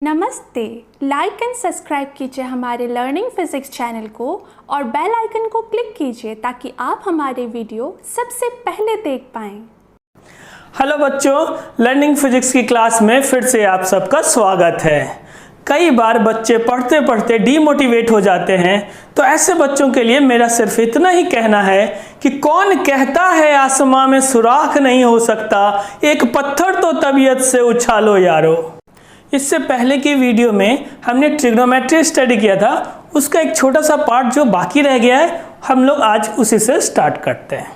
नमस्ते। Like and subscribe कीजिए हमारे लर्निंग फिजिक्स चैनल को और बेल आइकन को क्लिक कीजिए ताकि आप हमारे वीडियो सबसे पहले देख पाएं। हेलो बच्चों, लर्निंग फिजिक्स की क्लास में फिर से आप सबका स्वागत है। कई बार बच्चे पढ़ते पढ़ते डीमोटिवेट हो जाते हैं, तो ऐसे बच्चों के लिए मेरा सिर्फ इतना ही कहना है कि कौन कहता है आसमां में सुराख नहीं हो सकता, एक पत्थर तो तबीयत से उछालो यारो। इससे पहले की वीडियो में हमने ट्रिग्नोमेट्री स्टडी किया था, उसका एक छोटा सा पार्ट जो बाकी रह गया है, हम लोग आज उसी से स्टार्ट करते हैं।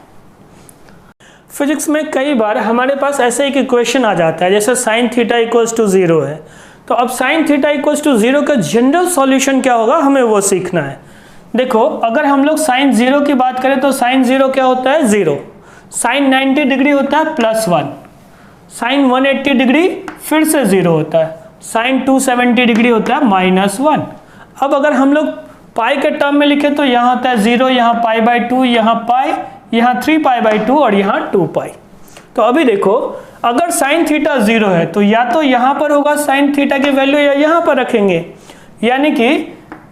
फिजिक्स में कई बार हमारे पास ऐसे एक इक्वेशन आ जाता है, जैसे साइन थीटा इक्वल्स टू 0 है। तो अब साइन थीटा इक्वल्स टू 0 का जनरल सॉल्यूशन क्या होगा, हमें वो सीखना है। देखो, अगर हम लोग साइन 0 की बात करें तो साइन 0 क्या होता है, 0। साइन 90 डिग्री होता है +1। साइन 180 डिग्री फिर से 0 होता है। साइन 270 डिग्री होता है -1। अब अगर हम लोग पाई के टर्म में लिखे तो यहाँ होता है 0, यहाँ π/2, यहाँ पाई, यहाँ 3π/2 और यहाँ 2π। तो अभी देखो, अगर साइन थीटा 0 है तो या तो यहाँ पर होगा साइन थीटा की वैल्यू या यहाँ पर रखेंगे, यानी कि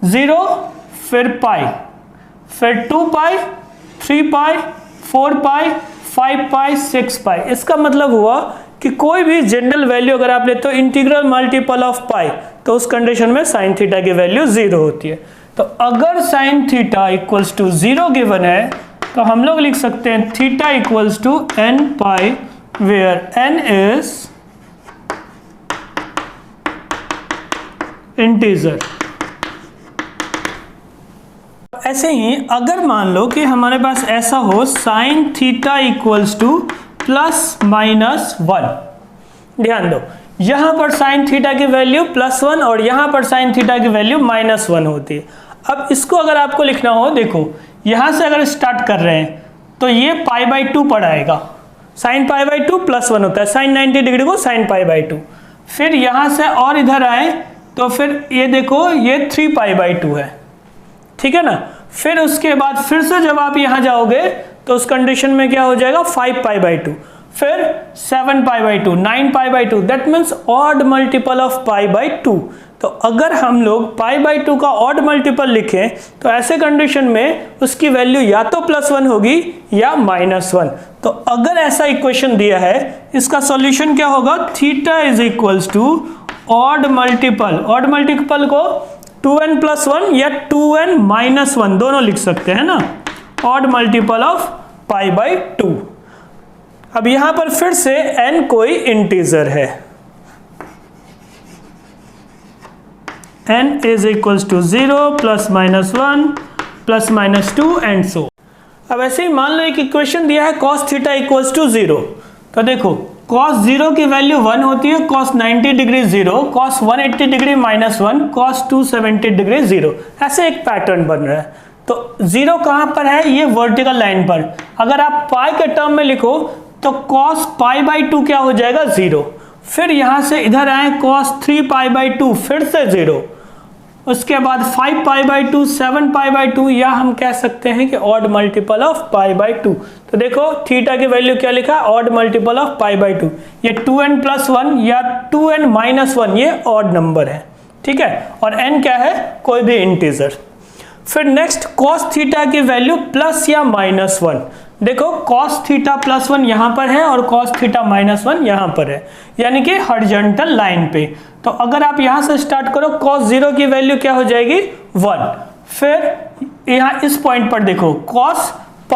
0 फिर पाई, फिर 2π, 3π, 4π, 5π, 6π। इसका मतलब हुआ कि कोई भी जनरल वैल्यू अगर आप लेते हो इंटीग्रल मल्टीपल ऑफ पाई, तो उस कंडीशन में साइन थीटा की वैल्यू 0 होती है। तो अगर sine theta equals to 0 given है तो हम लोग लिख सकते हैं theta equals to nπ, where n is integer. ऐसे ही अगर मान लो कि हमारे पास ऐसा हो साइन थीटा इक्वल्स टू +-1, ध्यान दो, यहां पर साइन थीटा की वैल्यू +1 और यहां पर साइन थीटा की वैल्यू -1 होती है। अब इसको अगर आपको लिखना हो, देखो यहां से अगर स्टार्ट कर रहे हैं तो ये π/2 पर आएगा। साइन π/2 +1 होता है, साइन 90 डिग्री को साइन π/2। फिर यहां से और इधर आए तो फिर ये देखो ये 3π/2 है, ठीक है ना। फिर उसके बाद फिर से जब आप यहां जाओगे तो उस कंडीशन में क्या हो जाएगा 5π/2, फिर 7π/2, 9π/2, that means odd multiple of π/2। तो अगर हम लोग π/2 का ऑड मल्टीपल लिखें तो ऐसे कंडीशन में उसकी वैल्यू या तो +1 होगी या -1। तो अगर ऐसा इक्वेशन दिया है, इसका सॉल्यूशन क्या होगा, theta is equals to odd multiple को 2n + 1 या 2n - 1 दोनों लिख सकते हैं ना, ऑड मल्टीपल ऑफ π/2। अब यहां पर फिर से n कोई इंटीजर है, n is equals to 0 +-1 +-2 and so. अब ऐसे ही मान लो एक इक्वेशन दिया है cos थीटा इक्वल्स टू 0। तो देखो cos 0 की वैल्यू 1 होती है, cos 90 degree 0, cos 180 degree -1, cos 270 degree 0। ऐसे एक पैटर्न बन रहा है। तो 0 कहां पर है, ये वर्टिकल लाइन पर। अगर आप पाई के टर्म में लिखो तो cos π/2 क्या हो जाएगा, 0। फिर यहां से इधर आए cos 3π/2, फिर से 0। उसके बाद 5π/2, 7π/2, या हम कह सकते हैं कि ऑड मल्टीपल ऑफ π/2। तो देखो थीटा की वैल्यू क्या लिखा है, ऑड मल्टीपल ऑफ π/2। ये 2n + 1 या 2n - 1 ये ऑड नंबर है, ठीक है। और n क्या है, कोई भी इंटीजर। फिर नेक्स्ट cos थीटा की वैल्यू प्लस या -1। देखो cos थीटा +1 यहां पर है और cos थीटा -1 यहां पर है, यानी कि हॉरिजॉन्टल लाइन पे। तो अगर आप यहां से स्टार्ट करो, cos 0 की वैल्यू क्या हो जाएगी, 1। फिर यहां इस पॉइंट पर देखो cos π,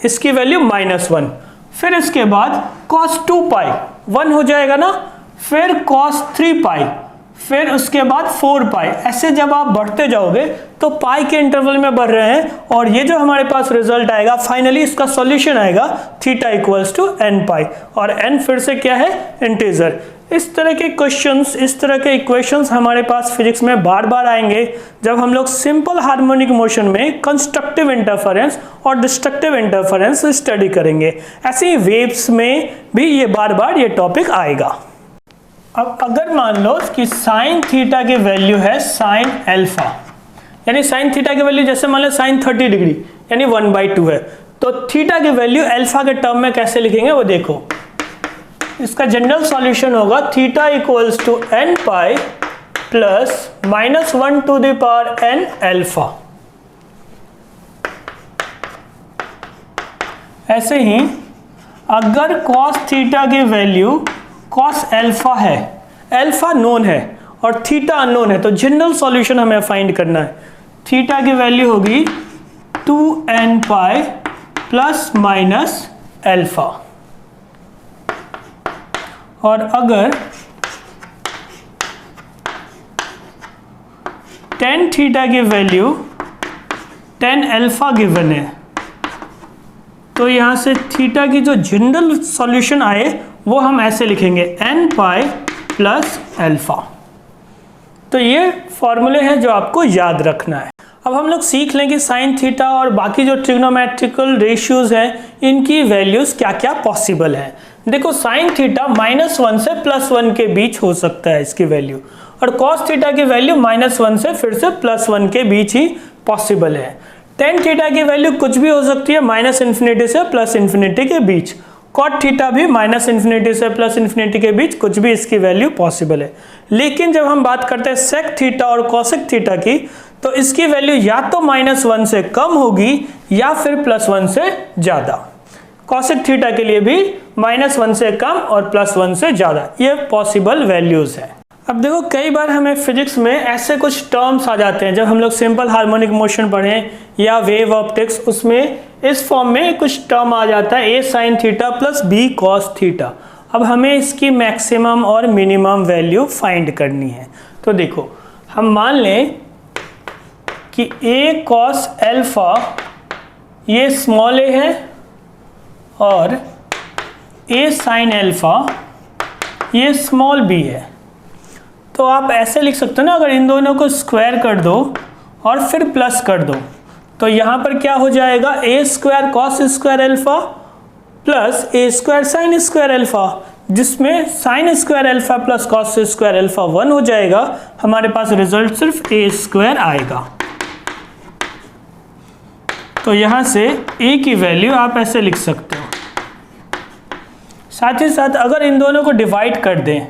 इसकी वैल्यू -1। फिर इसके बाद cos 2π 1 हो जाएगा ना, फिर cos 3π, फिर उसके बाद 4π। ऐसे जब आप बढ़ते जाओगे तो पाई के इंटरवल में बढ़ रहे हैं, और ये जो हमारे पास रिजल्ट आएगा फाइनली इसका सॉल्यूशन आएगा थीटा इक्वल्स टू nπ, और n फिर से क्या है, इंटीजर। इस तरह के क्वेश्चंस, इस तरह के इक्वेशंस हमारे पास फिजिक्स में बार बार आएंगे जब हम लोग सिंपल हार्मोनिक मोशन में कंस्ट्रक्टिव इंटरफेरेंस और डिस्ट्रक्टिव इंटरफेरेंस स्टडी करेंगे। ऐसे ही वेव्स में भी ये बार बार ये टॉपिक आएगा। अब अगर मान लो कि साइन थीटा की वैल्यू है साइन अल्फा, यानी साइन थीटा की वैल्यू जैसे मान लो साइन 30 डिग्री यानी 1/2 है, तो थीटा की वैल्यू अल्फा के टर्म में कैसे लिखेंगे वो देखो। इसका जनरल सॉल्यूशन होगा theta equals to n pi plus -1 to the power n alpha. ऐसे ही अगर cos थीटा की वैल्यू cos अल्फा है, अल्फा नोन है और थीटा अननोन है, तो जनरल सॉल्यूशन हमें फाइंड करना है। थीटा की वैल्यू होगी 2n pi plus minus alpha, और अगर tan थीटा की वैल्यू tan अल्फा गिवन है, तो यहां से थीटा की जो जनरल सॉल्यूशन आए वो हम ऐसे लिखेंगे n पाई प्लस अल्फा। तो ये फॉर्मूले हैं जो आपको याद रखना है। अब हम लोग सीख लें कि साइन थीटा और बाकी जो ट्रिग्नोमेट्रिकल रेशियोज हैं इनकी वैल्यूज क्या क्या पॉसिबल है। देखो साइन थीटा -1 से +1 के बीच हो सकता है इसकी वैल्यू, और कॉस थीटा की वैल्यू -1 से फिर से +1 के बीच ही पॉसिबल है। टेन थीटा की वैल्यू कुछ भी हो सकती है -∞ से +∞ के बीच। कॉट थीटा भी -∞ से +∞ के बीच कुछ भी इसकी वैल्यू पॉसिबल है। लेकिन जब हम बात करते हैं सेक थीटा और कॉसेक थीटा की, तो इसकी वैल्यू या तो -1 से कम होगी या फिर +1 से ज़्यादा। कॉसेक थीटा के लिए भी -1 से कम और +1 से ज़्यादा, ये पॉसिबल वैल्यूज़ है। अब देखो कई बार हमें फिजिक्स में ऐसे कुछ टर्म्स आ जाते हैं, जब हम लोग सिंपल हार्मोनिक मोशन पढ़ें या वेव ऑप्टिक्स, उसमें इस फॉर्म में कुछ टर्म आ जाता है a sin theta plus b cos theta. अब हमें इसकी मैक्सिमम और मिनिमम वैल्यू फाइंड करनी है। तो देखो हम मान लें कि a cos अल्फा ये स्मॉल a है और a sin अल्फा ये स्मॉल b है। तो आप ऐसे लिख सकते हो ना, अगर इन दोनों को स्क्वायर कर दो और फिर प्लस कर दो, तो यहाँ पर क्या हो जाएगा, a square cos square alpha plus a square sine square alpha, जिसमें sine square alpha plus cos square alpha 1 हो जाएगा। हमारे पास रिजल्ट सिर्फ a स्क्वायर आएगा। तो यहाँ से a की वैल्यू आप ऐसे लिख सकते हो। साथ ही साथ अगर इन दोनों को डिवाइड कर दें,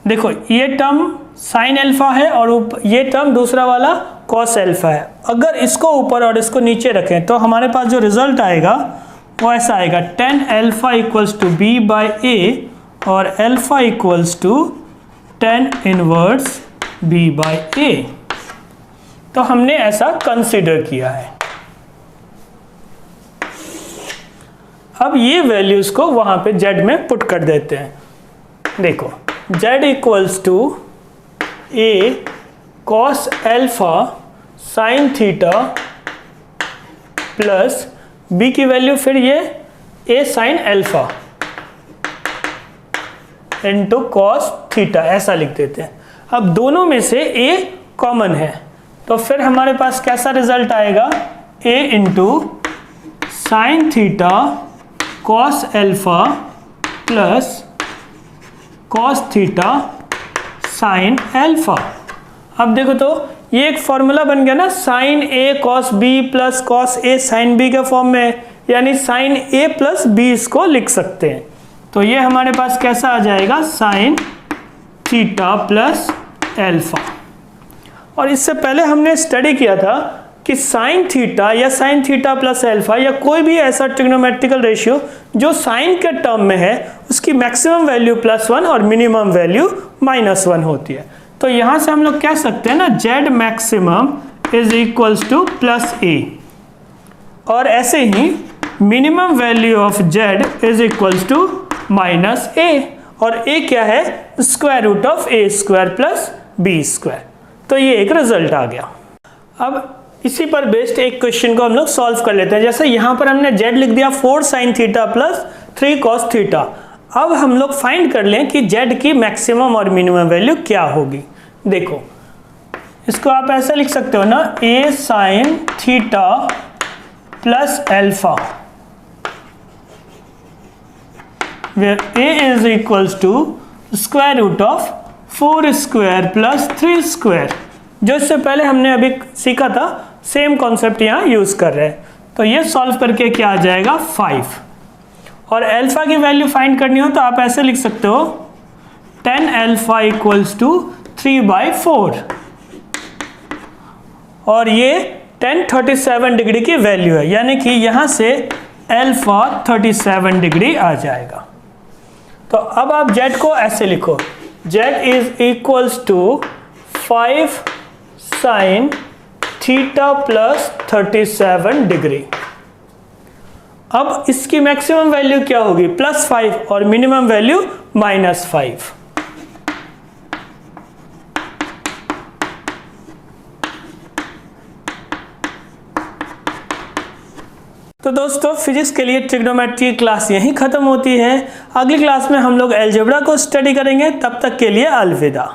देखो ये टर्म साइन अल्फा है और ये टर्म दूसरा वाला कॉस अल्फा है। अगर इसको ऊपर और इसको नीचे रखें तो हमारे पास जो रिजल्ट आएगा वो ऐसा आएगा, tan alpha equals to b by a और alpha equals to tan inverse b by a। तो हमने ऐसा कंसिडर किया है। अब ये वैल्यूज को वहां पे z में पुट कर देते हैं। देखो z equals to a cos alpha sine theta plus b की वैल्यू फिर ये a sine alpha into cos theta, ऐसा लिख देते हैं। अब दोनों में से a कॉमन है, तो फिर हमारे पास कैसा रिजल्ट आएगा, a into sine theta cos alpha plus cos theta sine alpha. अब देखो तो ये एक फॉर्मूला बन गया ना, sign A cos B plus cos A sine B के फॉर्म में, यानी साइन ए प्लस बी इसको लिख सकते हैं। तो ये हमारे पास कैसा आ जाएगा, साइन थीटा प्लस अल्फा। और इससे पहले हमने स्टडी किया था कि साइन थीटा या साइन थीटा प्लस अल्फा या कोई भी ऐसा ट्रिग्नोमेट्रिकल रेशियो जो साइन के टर्म में है, उसकी मैक्सिमम वैल्यू +1 और मिनिमम वैल्यू -1 होती है। तो यहां से हम लोग कह सकते हैं ना, z maximum is equals to +a, और ऐसे ही minimum value of z is equals to -a, और a क्या है, square root of a square plus b square. तो ये एक रिजल्ट आ गया। अब इसी पर बेस्ड एक क्वेश्चन को हम लोग सॉल्व कर लेते हैं। जैसे यहां पर हमने z लिख दिया 4 sin theta plus 3 cos theta. अब हम लोग फाइंड कर लें कि z की मैक्सिमम और मिनिमम वैल्यू क्या होगी। देखो इसको आप ऐसे लिख सकते हो ना, a sin theta plus alpha where a is equals to square root of 4 square plus 3 square, जो इससे पहले हमने अभी सीखा था, सेम कॉन्सेप्ट यहाँ यूज कर रहे हैं। तो ये सॉल्व करके क्या आ जाएगा, 5। और अल्फा की वैल्यू फाइंड करनी हो तो आप ऐसे लिख सकते हो, tan अल्फा इक्वल्स टू 3/4 और ये tan 37 डिग्री की वैल्यू है, यानी कि यहाँ से अल्फा 37 डिग्री आ जाएगा। तो अब आप z को ऐसे लिखो, z is equals to 5 sin theta plus 37 degree. अब इसकी मैक्सिमम वैल्यू क्या होगी, +5 और मिनिमम वैल्यू -5। तो दोस्तों फिजिक्स के लिए ट्रिग्नोमेट्री क्लास यहीं ख़त्म होती है। अगली क्लास में हम लोग अलजेब्रा को स्टडी करेंगे। तब तक के लिए अलविदा।